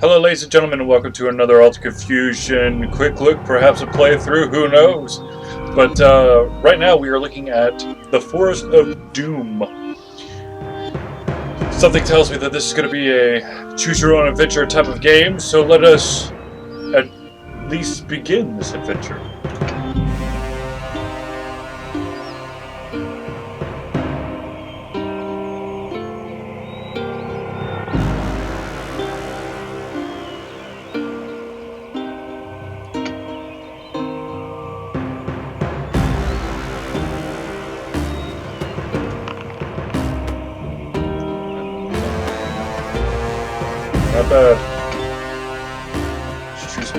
Hello, ladies and gentlemen, and welcome to another Alta Confusion quick look, perhaps a playthrough, who knows? But right now we are looking at the Forest of Doom. Something tells me that this is going to be a choose-your-own-adventure type of game, so let us at least begin this adventure. Not bad. Let's choose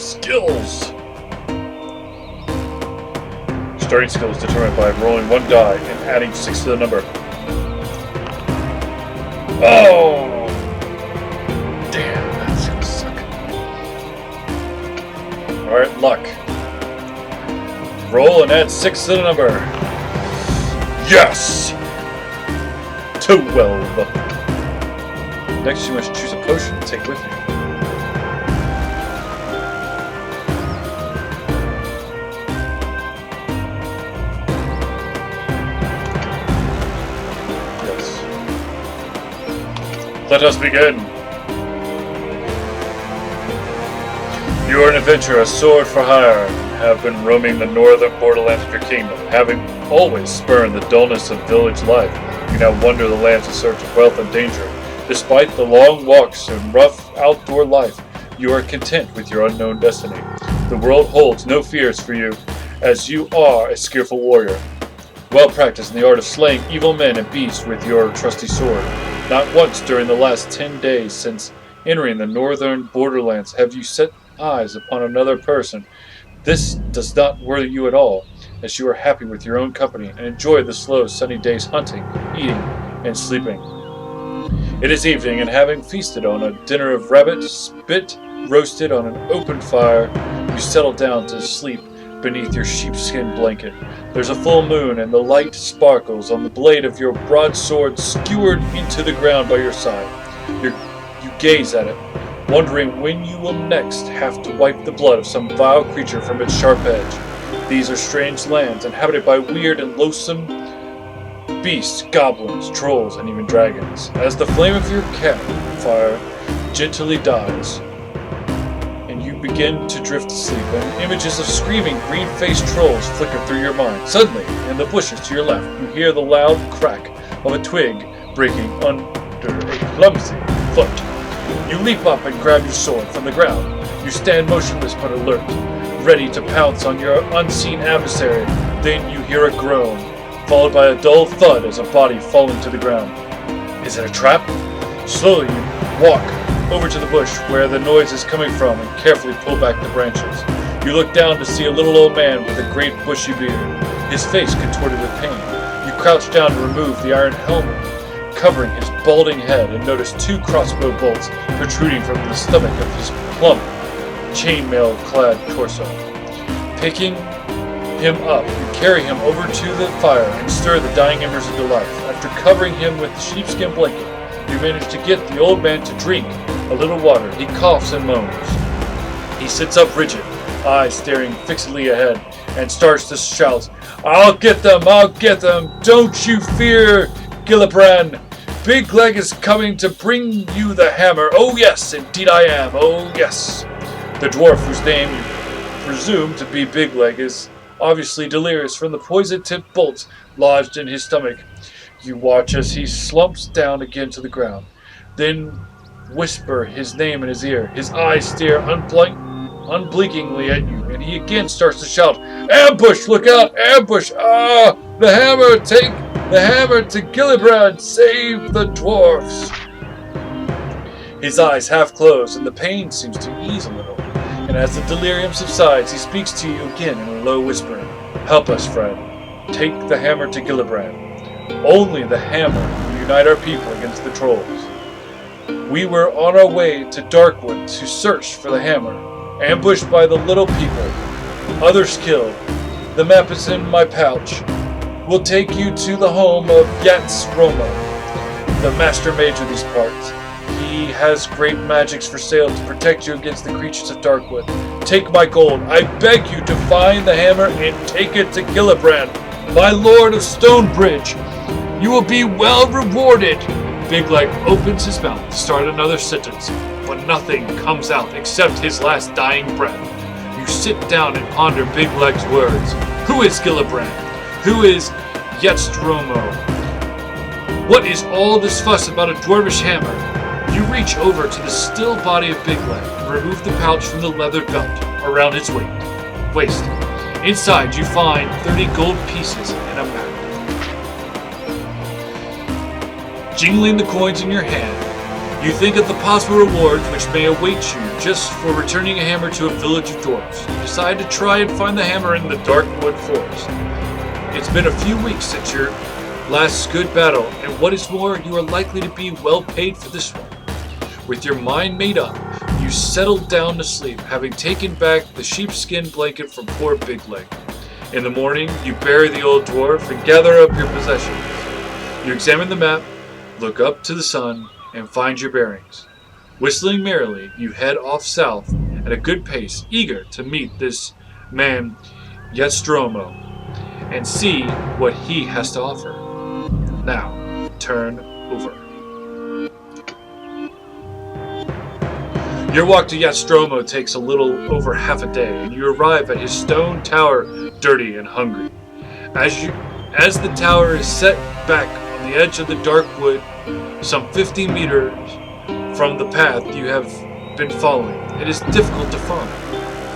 skills. Starting skill is determined by rolling one die and adding 6 to the number. Oh! Damn, that's gonna suck. Alright, luck. Roll and add 6 to the number. Yes! 12. Next, you must choose a potion to take with you. Yes. Let us begin. You are an adventurer, a sword for hire, and have been roaming the northern borderlands of your kingdom. Having always spurned the dullness of village life, you now wander the lands in search of wealth and danger. Despite the long walks and rough outdoor life, you are content with your unknown destiny. The world holds no fears for you, as you are a skillful warrior, well practiced in the art of slaying evil men and beasts with your trusty sword. Not once during the last 10 days since entering the northern borderlands have you set eyes upon another person. This does not worry you at all, as you are happy with your own company and enjoy the slow sunny days hunting, eating, and sleeping. It is evening, and having feasted on a dinner of rabbit, spit roasted on an open fire, you settle down to sleep beneath your sheepskin blanket. There's a full moon, and the light sparkles on the blade of your broadsword skewered into the ground by your side. You gaze at it, wondering when you will next have to wipe the blood of some vile creature from its sharp edge. These are strange lands, inhabited by weird and loathsome beasts, goblins, trolls, and even dragons. As the flame of your campfire gently dies, and you begin to drift to sleep, and images of screaming green-faced trolls flicker through your mind. Suddenly, in the bushes to your left, you hear the loud crack of a twig breaking under a clumsy foot. You leap up and grab your sword from the ground. You stand motionless but alert, ready to pounce on your unseen adversary. Then you hear a groan, followed by a dull thud as a body falling to the ground. Is it a trap? Slowly you walk over to the bush where the noise is coming from and carefully pull back the branches. You look down to see a little old man with a great bushy beard, his face contorted with pain. You crouch down to remove the iron helmet covering his balding head and notice 2 crossbow bolts protruding from the stomach of his plump, chainmail-clad torso. Picking him up, you carry him over to the fire and stir the dying embers into life. After covering him with the sheepskin blanket, you manage to get the old man to drink a little water. He coughs and moans. He sits up rigid, eyes staring fixedly ahead, and starts to shout, I'll get them! Don't you fear, Gillibrand! Big Leg is coming to bring you the hammer. Oh yes, indeed I am. Oh yes." The dwarf, whose name you presume to be Big Leg, is obviously delirious from the poison-tipped bolts lodged in his stomach. You watch as he slumps down again to the ground, then whisper his name in his ear. His eyes stare unblinkingly at you, and he again starts to shout, "Ambush! Look out! Ambush! Ah! The hammer! Take the hammer to Gillibrand! Save the dwarfs!" His eyes half close, and the pain seems to ease a little. And as the delirium subsides, he speaks to you again in a low whisper. "Help us, friend. Take the hammer to Gillibrand. Only the hammer will unite our people against the trolls. We were on our way to Darkwood to search for the hammer, ambushed by the little people. Others killed. The map is in my pouch. We'll take you to the home of Yats Roma, the master mage of these parts. He he has great magics for sale to protect you against the creatures of Darkwood. Take my gold. I beg you to find the hammer and take it to Gillibrand, my lord of Stonebridge. You will be well rewarded. Bigleg opens his mouth to start another sentence, but nothing comes out except his last dying breath. You sit down and ponder Bigleg's words. Who is Gillibrand? Who is Yetstromo? What is all this fuss about a dwarvish hammer? You reach over to the still body of Bigleg and remove the pouch from the leather belt around his waist. Inside, you find 30 gold pieces and a map. Jingling the coins in your hand, you think of the possible rewards which may await you just for returning a hammer to a village of dwarves. You decide to try and find the hammer in the Darkwood Forest. It's been a few weeks since your last good battle, and what is more, you are likely to be well paid for this one. With your mind made up, you settle down to sleep, having taken back the sheepskin blanket from poor Bigleg. In the morning, you bury the old dwarf and gather up your possessions. You examine the map, look up to the sun, and find your bearings. Whistling merrily, you head off south at a good pace, eager to meet this man Yetstromo and see what he has to offer. Now, turn over. Your walk to Yetstromo takes a little over half a day, and you arrive at his stone tower, dirty and hungry. As the tower is set back on the edge of the dark wood, some 50 meters from the path you have been following, it is difficult to find.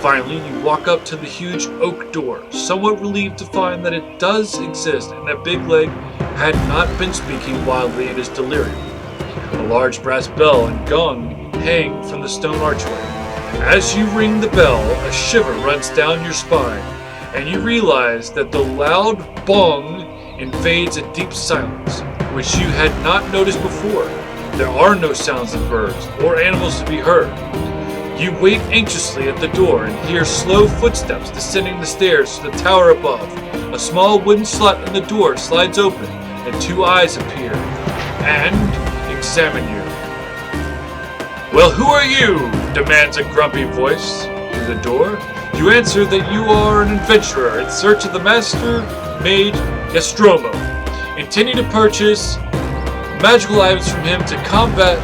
Finally, you walk up to the huge oak door, somewhat relieved to find that it does exist and that Bigleg had not been speaking wildly in his delirium. A large brass bell and gong hang from the stone archway. As you ring the bell, a shiver runs down your spine, and you realize that the loud bong invades a deep silence, which you had not noticed before. There are no sounds of birds or animals to be heard. You wait anxiously at the door and hear slow footsteps descending the stairs to the tower above. A small wooden slat in the door slides open, and two eyes appear and examine you. "Well, who are you?" demands a grumpy voice through the door. You answer that you are an adventurer in search of the master mage Yetstromo, intending to purchase magical items from him to combat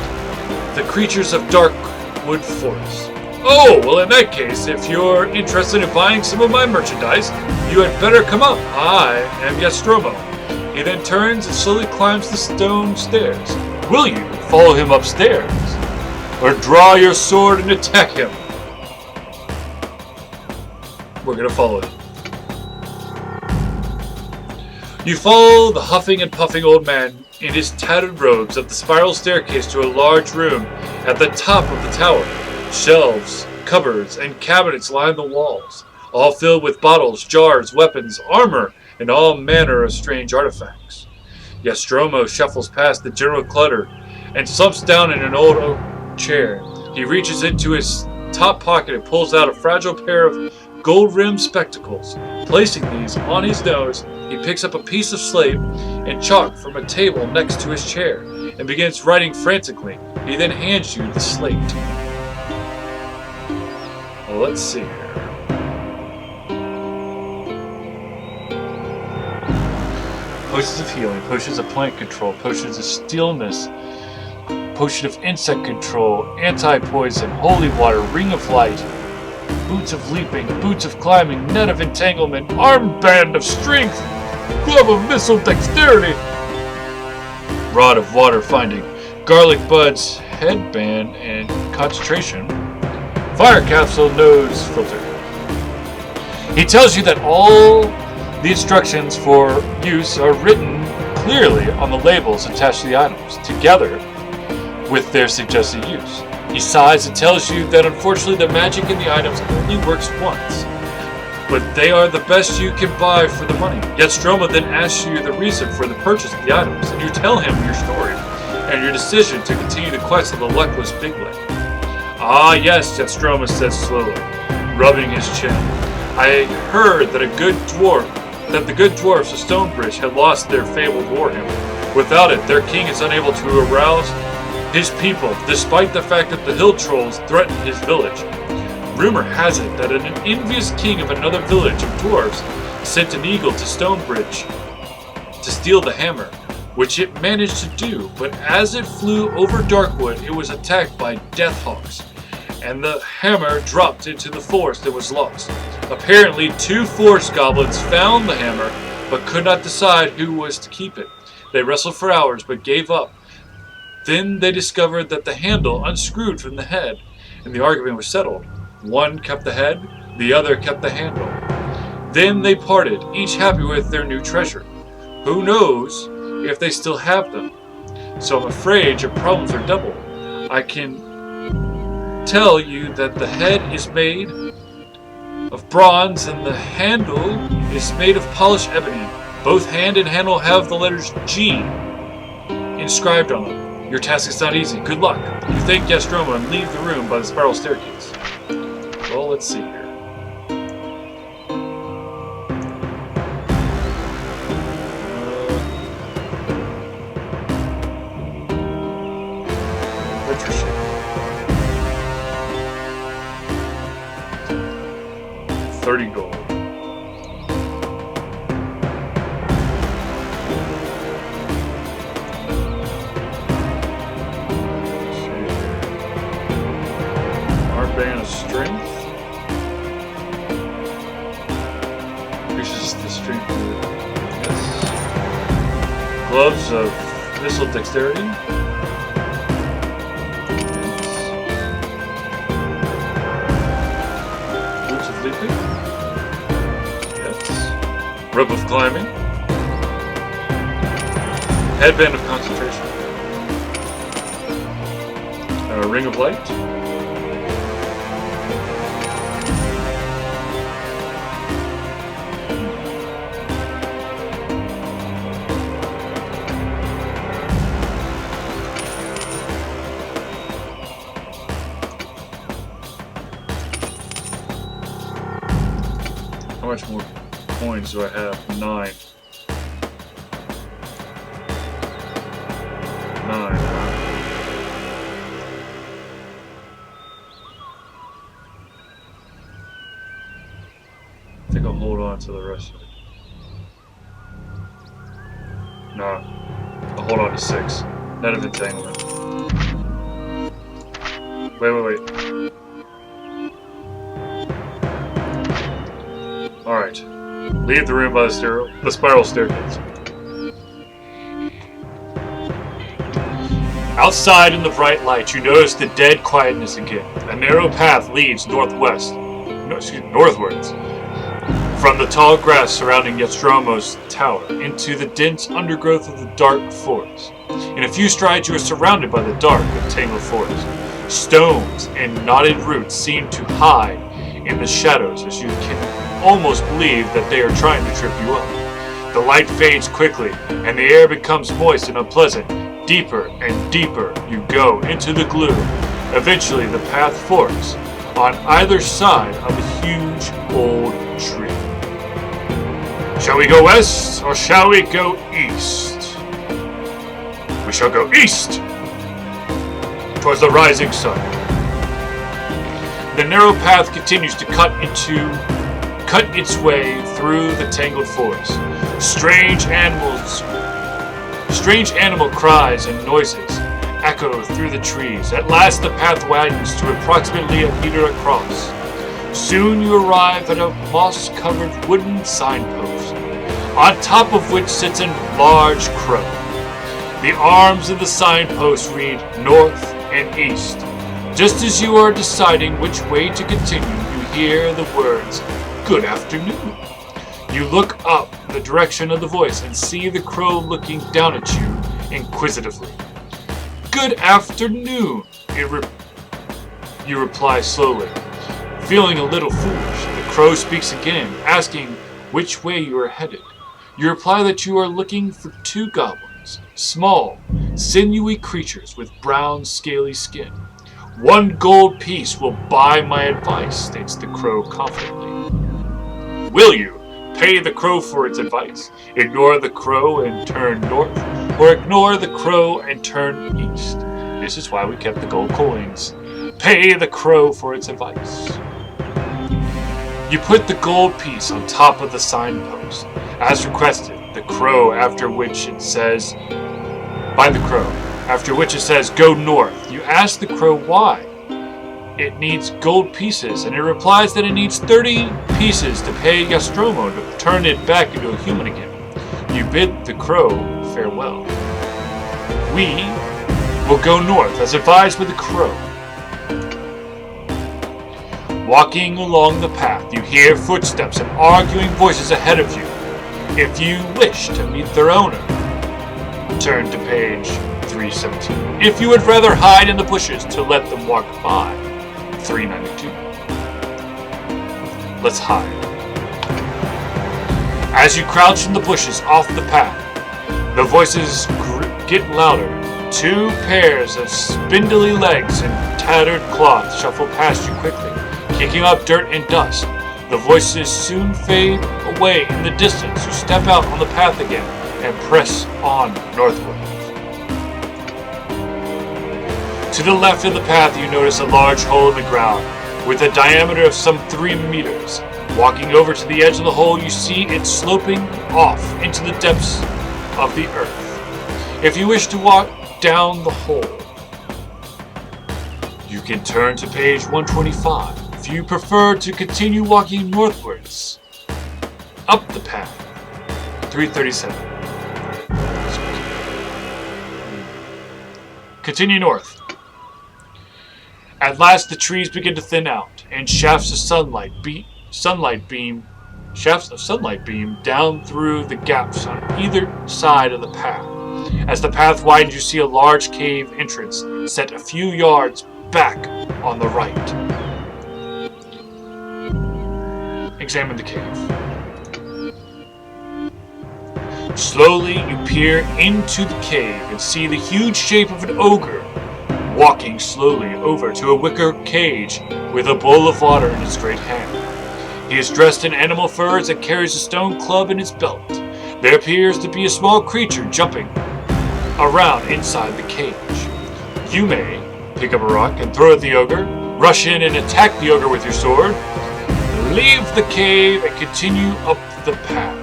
the creatures of Darkwood Forest. "Oh, well, in that case, if you're interested in buying some of my merchandise, you had better come up. I am Yetstromo." He then turns and slowly climbs the stone stairs. Will you follow him upstairs, or draw your sword and attack him? We're gonna follow him. You follow the huffing and puffing old man in his tattered robes up the spiral staircase to a large room at the top of the tower. Shelves, cupboards, and cabinets line the walls, all filled with bottles, jars, weapons, armor, and all manner of strange artifacts. Yetstromo shuffles past the general clutter and slumps down in an old oak chair. He reaches into his top pocket and pulls out a fragile pair of gold-rimmed spectacles. Placing these on his nose, he picks up a piece of slate and chalk from a table next to his chair and begins writing frantically. He then hands you the slate. Well, let's see here. Potions of healing, potions of plant control, potions of stillness, potion of insect control, anti-poison, holy water, ring of light, boots of leaping, boots of climbing, net of entanglement, armband of strength, glove of missile dexterity, rod of water finding, garlic buds, headband and concentration, fire capsule nose filter. He tells you that all the instructions for use are written clearly on the labels attached to the items, together with their suggested use. He sighs and tells you that unfortunately the magic in the items only works once, but they are the best you can buy for the money. Yetstromo then asks you the reason for the purchase of the items, and you tell him your story and your decision to continue the quest of the luckless Bigleg. "Ah, yes," Yetstromo says slowly, rubbing his chin. "I heard that the good dwarfs of Stonebridge had lost their fabled warhammer. Without it, their king is unable to arouse his people, despite the fact that the hill trolls threatened his village. Rumor has it that an envious king of another village of dwarves sent an eagle to Stonebridge to steal the hammer, which it managed to do, but as it flew over Darkwood, it was attacked by Deathhawks, and the hammer dropped into the forest and was lost. Apparently, 2 forest goblins found the hammer, but could not decide who was to keep it. They wrestled for hours, but gave up. Then they discovered that the handle unscrewed from the head, and the argument was settled. One kept the head, the other kept the handle. Then they parted, each happy with their new treasure. Who knows if they still have them? So I'm afraid your problems are double. I can tell you that the head is made of bronze and the handle is made of polished ebony. Both hand and handle have the letters G inscribed on them. Your task is not easy. Good luck. You thank Gastromo and leave the room by the spiral staircase. Well, let's see here. Literature. 30 gold. Band of strength. Increases the strength of yes. Gloves of missile dexterity. Yes. Boots of leaping. Yes. Rope of climbing. Headband of concentration. Ring of light. How much more coins do I have? 9. 9. I think I'll hold on to the rest of it. No. I'll hold on to 6. Net of entanglement. Wait. Alright. Leave the room by the spiral staircase. Outside in the bright light, you notice the dead quietness again. A narrow path leads northwards. From the tall grass surrounding Nostromo's tower into the dense undergrowth of the dark forest. In a few strides, you are surrounded by the dark and tangled forest. Stones and knotted roots seem to hide in the shadows as you can almost believe that they are trying to trip you up. The light fades quickly, and the air becomes moist and unpleasant. Deeper and deeper you go into the gloom. Eventually, the path forks on either side of a huge old tree. Shall we go west, or shall we go east? We shall go east, towards the rising sun. The narrow path continues to cut its way through the tangled forest. Strange animal cries and noises echo through the trees. At last the path widens to approximately a meter across. Soon you arrive at a moss-covered wooden signpost, on top of which sits a large crow. The arms of the signpost read north and east. Just as you are deciding which way to continue, you hear the words, "Good afternoon." You look up in the direction of the voice and see the crow looking down at you inquisitively. "Good afternoon," you reply slowly. Feeling a little foolish, the crow speaks again, asking which way you are headed. You reply that you are looking for 2 goblins, small, sinewy creatures with brown, scaly skin. "1 gold piece will buy my advice," states the crow confidently. Will you pay the crow for its advice? Ignore the crow and turn north, or ignore the crow and turn east? This is why we kept the gold coins. Pay the crow for its advice. You put the gold piece on top of the signpost, as requested. The crow, after which it says, by the crow, after which it says, go north. You ask the crow why. It needs gold pieces, and it replies that it needs 30 pieces to pay Nostromo to turn it back into a human again. You bid the crow farewell. We will go north, as advised by the crow. Walking along the path, you hear footsteps and arguing voices ahead of you. If you wish to meet their owner, turn to page 317. If you would rather hide in the bushes to let them walk by, 392. Let's hide. As you crouch in the bushes off the path, the voices get louder. 2 pairs of spindly legs and tattered cloth shuffle past you quickly, kicking up dirt and dust. The voices soon fade away in the distance. You step out on the path again and press on northward. To the left of the path, you notice a large hole in the ground with a diameter of some 3 meters. Walking over to the edge of the hole, you see it sloping off into the depths of the earth. If you wish to walk down the hole, you can turn to page 125. If you prefer to continue walking northwards, up the path, 337. Continue north. At last the trees begin to thin out, and shafts of sunlight beam down through the gaps on either side of the path. As the path widens, you see a large cave entrance set a few yards back on the right. Examine the cave. Slowly you peer into the cave and see the huge shape of an ogre walking slowly over to a wicker cage with a bowl of water in his great hand. He is dressed in animal furs and carries a stone club in his belt. There appears to be a small creature jumping around inside the cage. You may pick up a rock and throw at the ogre, rush in and attack the ogre with your sword, leave the cave and continue up the path.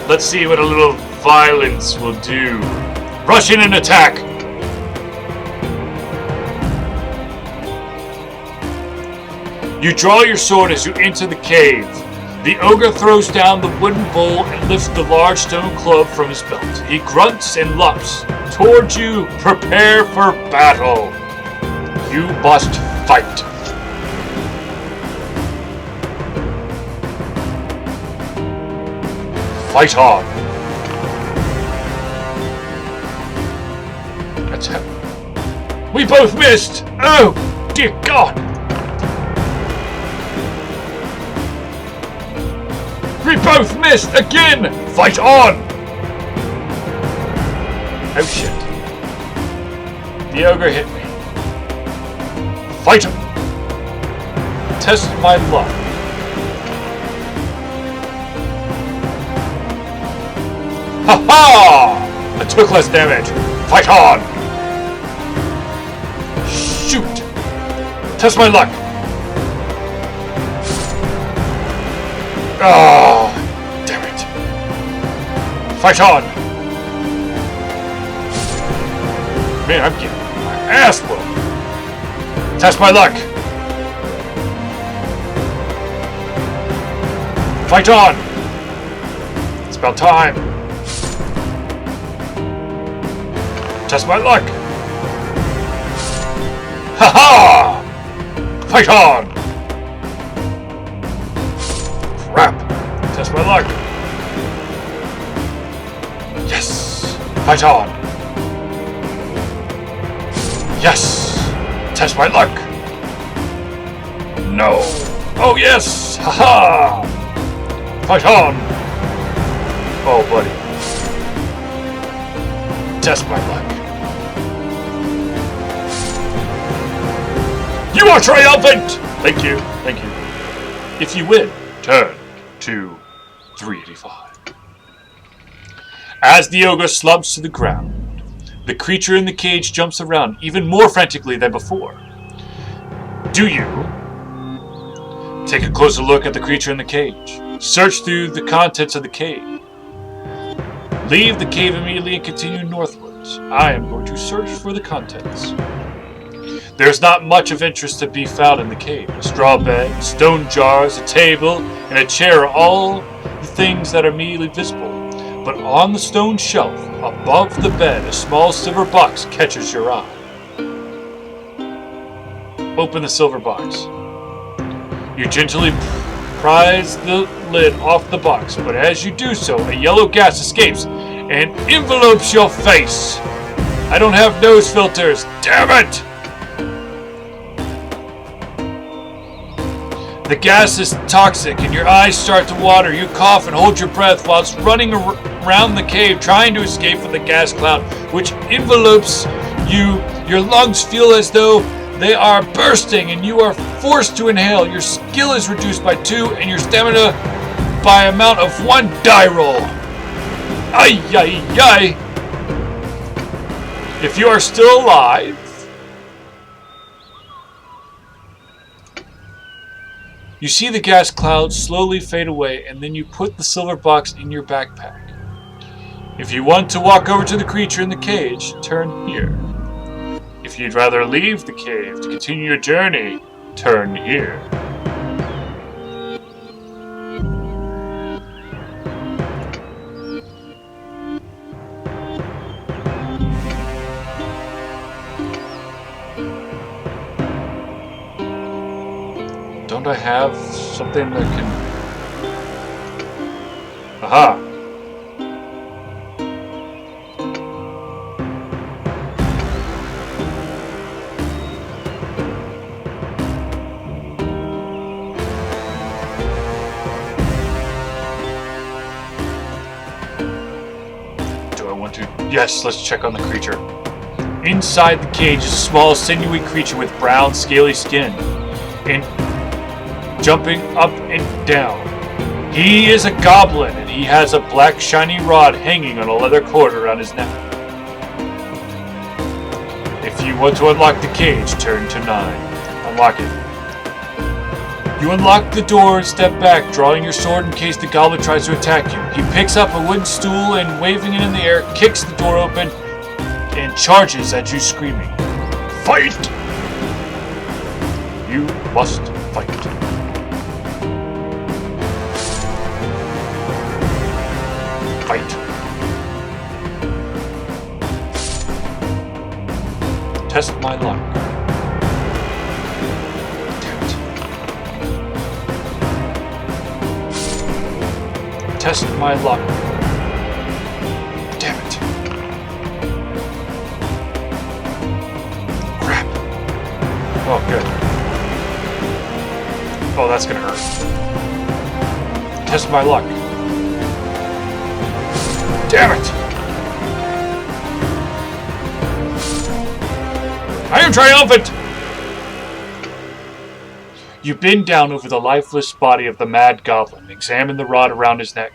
Let's see what a little violence will do. Rush in and attack! You draw your sword as you enter the cave. The ogre throws down the wooden bowl and lifts the large stone club from his belt. He grunts and lumps. Towards you, prepare for battle. You must fight. Fight on. Attack. We both missed! Oh, dear God! We both missed again! Fight on! Oh shit. The ogre hit me. Fight him! Test my luck. Ha ha! I took less damage. Fight on! Shoot! Test my luck. Oh, damn it. Fight on! Man, I'm getting my ass whooped. Test my luck. Fight on! It's about time. Test my luck. Ha ha! Fight on! Crap! Test my luck. Yes! Fight on! Yes! Test my luck! No! Oh yes! Ha ha! Fight on! Oh buddy. Test my luck. You are triumphant! Thank you, thank you. If you win, turn to 385. As the ogre slumps to the ground, the creature in the cage jumps around even more frantically than before. Do you take a closer look at the creature in the cage? Search through the contents of the cave. Leave the cave immediately and continue northwards. I am going to search for the contents. There's not much of interest to be found in the cave. A straw bed, stone jars, a table, and a chair are all the things that are immediately visible. But on the stone shelf, above the bed, a small silver box catches your eye. Open the silver box. You gently prise the lid off the box, but as you do so, a yellow gas escapes and envelopes your face. I don't have nose filters. Damn it! The gas is toxic and your eyes start to water. You cough and hold your breath whilst running around the cave trying to escape from the gas cloud which envelopes you. Your lungs feel as though they are bursting and you are forced to inhale. Your skill is reduced by 2 and your stamina by amount of 1 die roll. Ay, ay, ay. If you are still alive, you see the gas cloud slowly fade away, and then you put the silver box in your backpack. If you want to walk over to the creature in the cage, turn here. If you'd rather leave the cave to continue your journey, turn here. Don't I have something that can... Aha! Do I want to... Yes, let's check on the creature. Inside the cage is a small, sinewy creature with brown, scaly skin. And jumping up and down. He is a goblin, and he has a black shiny rod hanging on a leather cord around his neck. If you want to unlock the cage, turn to 9. Unlock it. You unlock the door and step back, drawing your sword in case the goblin tries to attack you. He picks up a wooden stool and, waving it in the air, kicks the door open and charges at you, screaming, "Fight!" You must fight. Fight. Test my luck. Damn it. Test my luck. Damn it. Crap. Oh, good. Oh, that's gonna hurt. Test my luck. Damn it! I am triumphant! You bend down over the lifeless body of the mad goblin. Examine the rod around his neck.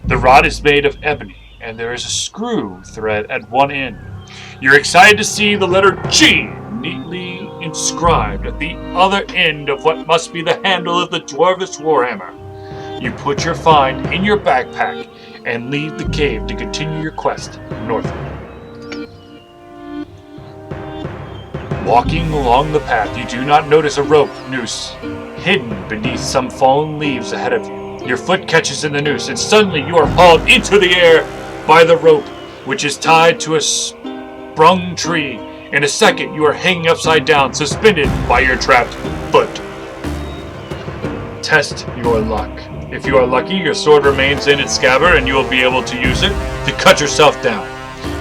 The rod is made of ebony, and there is a screw thread at one end. You're excited to see the letter G neatly inscribed at the other end of what must be the handle of the Dwarvish Warhammer. You put your find in your backpack and leave the cave to continue your quest northward. Walking along the path, you do not notice a rope noose hidden beneath some fallen leaves ahead of you. Your foot catches in the noose, and suddenly you are hauled into the air by the rope, which is tied to a sprung tree. In a second, you are hanging upside down, suspended by your trapped foot. Test your luck. If you are lucky, your sword remains in its scabbard and you will be able to use it to cut yourself down.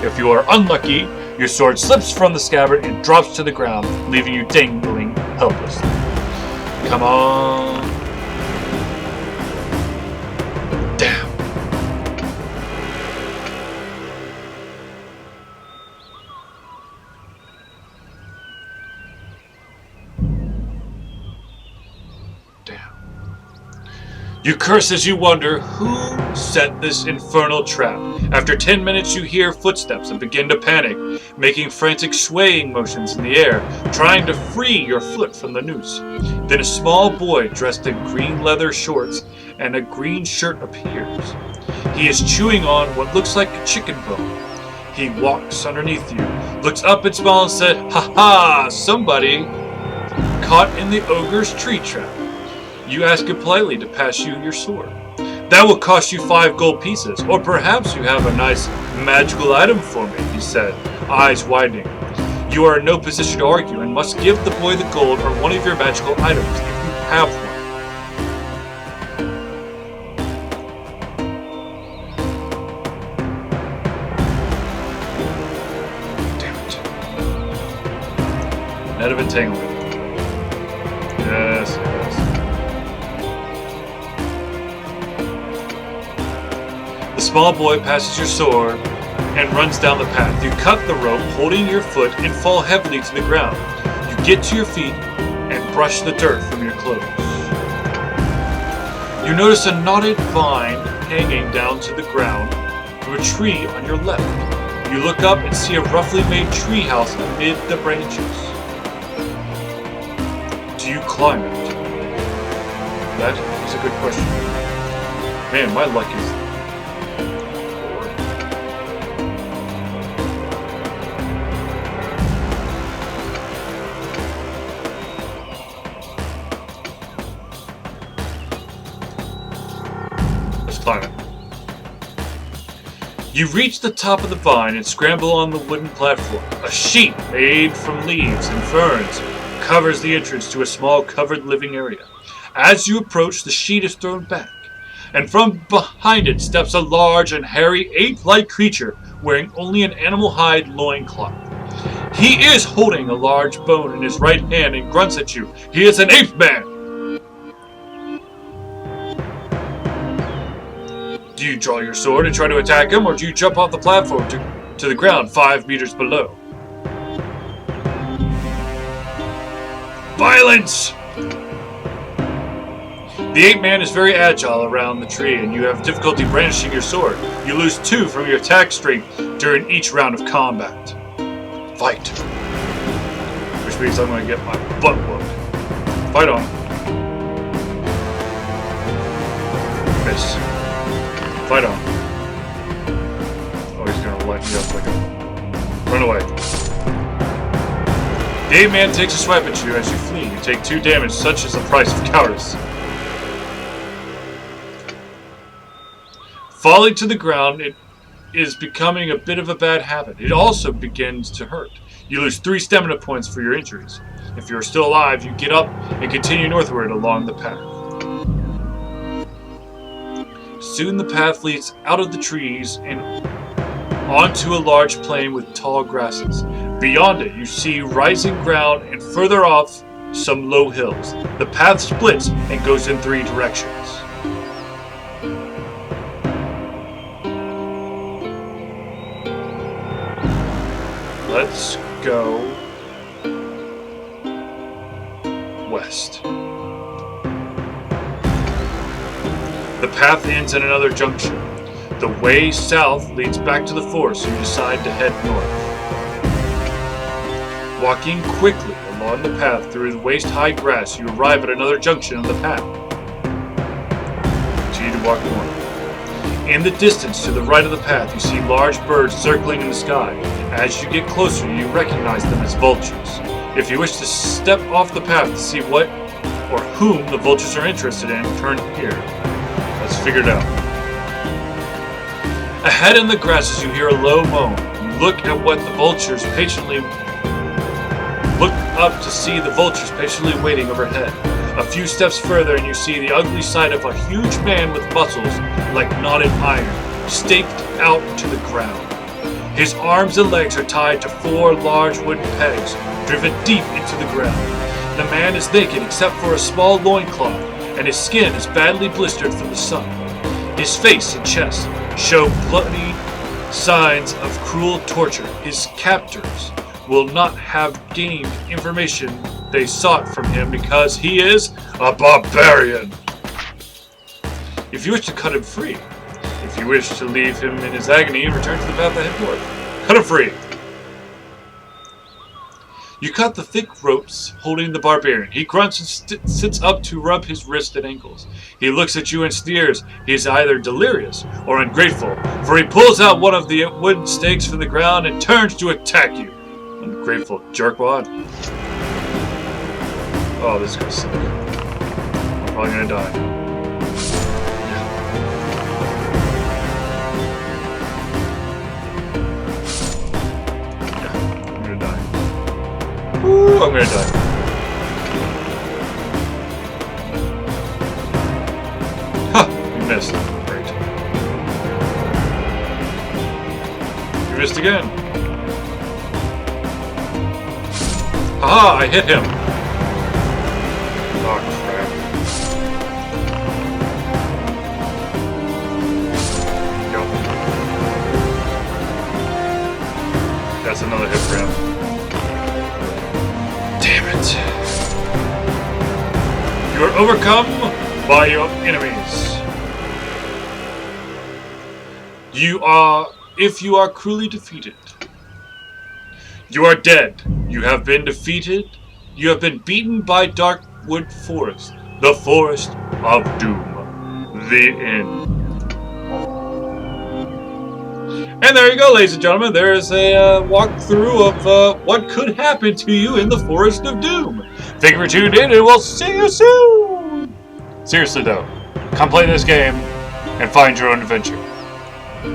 If you are unlucky, your sword slips from the scabbard and drops to the ground, leaving you dangling helplessly. Come on. Damn. You curse as you wonder who set this infernal trap, After 10 minutes, you hear footsteps and begin to panic, making frantic swaying motions in the air, trying to free your foot from the noose. Then a small boy dressed in green leather shorts and a green shirt appears. He is chewing on what looks like a chicken bone. He walks underneath you, looks up and smiles and said, "Ha ha, somebody caught in the ogre's tree trap." You ask him politely to pass you your sword. "That will cost you 5 gold pieces, or perhaps you have a nice magical item for me," he said, eyes widening. You are in no position to argue and must give the boy the gold or one of your magical items if you have one. Damn it. Net of entanglement. Yes, yes. The small boy passes your sword and runs down the path. You cut the rope, holding your foot, and fall heavily to the ground. You get to your feet and brush the dirt from your clothes. You notice a knotted vine hanging down to the ground from a tree on your left. You look up and see a roughly made treehouse amid the branches. Do you climb it? That is a good question. Man, my luck is... climb it. You reach the top of the vine and scramble on the wooden platform. A sheet made from leaves and ferns covers the entrance to a small covered living area. As you approach, the sheet is thrown back, and from behind it steps a large and hairy ape-like creature wearing only an animal hide loincloth. He is holding a large bone in his right hand and grunts at you. He is an ape man! Do you draw your sword and try to attack him, or do you jump off the platform to the ground 5 meters below? Violence! The ape man is very agile around the tree, and you have difficulty brandishing your sword. You lose 2 from your attack strength during each round of combat. Fight. Which means I'm going to get my butt whooped. Fight on. Miss. Fight on. Oh, he's gonna light me up like a... Run away. The ape man takes a swipe at you as you flee. You take 2 damage, such is the price of cowardice. Falling to the ground, it is becoming a bit of a bad habit. It also begins to hurt. You lose 3 stamina points for your injuries. If you are still alive, you get up and continue northward along the path. Soon the path leads out of the trees and onto a large plain with tall grasses. Beyond it, you see rising ground and further off, some low hills. The path splits and goes in 3 directions. Let's go west. The path ends at another junction. The way south leads back to the forest, so you decide to head north. Walking quickly along the path through the waist-high grass, you arrive at another junction on the path. Continue to walk north. In the distance, to the right of the path, you see large birds circling in the sky. As you get closer, you recognize them as vultures. If you wish to step off the path to see what or whom the vultures are interested in, turn here. Let's figure it out. Ahead in the grasses, you hear a low moan. You look at what the vultures patiently look up to see the vultures patiently waiting overhead. A few steps further, and you see the ugly sight of a huge man with muscles like knotted iron, staked out to the ground. His arms and legs are tied to 4 large wooden pegs, driven deep into the ground. The man is naked except for a small loincloth, and his skin is badly blistered from the sun. His face and chest show bloody signs of cruel torture. His captors will not have gained information they sought from him because he is a barbarian. If you wish to cut him free, If you wish to leave him in his agony, return to the path that head north. Cut him free! You cut the thick ropes holding the barbarian. He grunts and sits up to rub his wrists and ankles. He looks at you and sneers. He is either delirious or ungrateful, for he pulls out one of the wooden stakes from the ground and turns to attack you. Ungrateful jerkwad. Oh, this is gonna suck. I'm probably gonna die. Ooh, I'm gonna die. Ha! You missed. Great. You missed again. Haha! I hit him. Oh crap. Go. That's another hit for him. Damn it. You are overcome by your enemies. If you are cruelly defeated, you are dead. You have been defeated. You have been beaten by Darkwood Forest, the Forest of Doom. The end. And there you go, ladies and gentlemen. There is a walkthrough of what could happen to you in the Forest of Doom. Thank you for tuning in, and we'll see you soon! Seriously, though, come play this game and find your own adventure.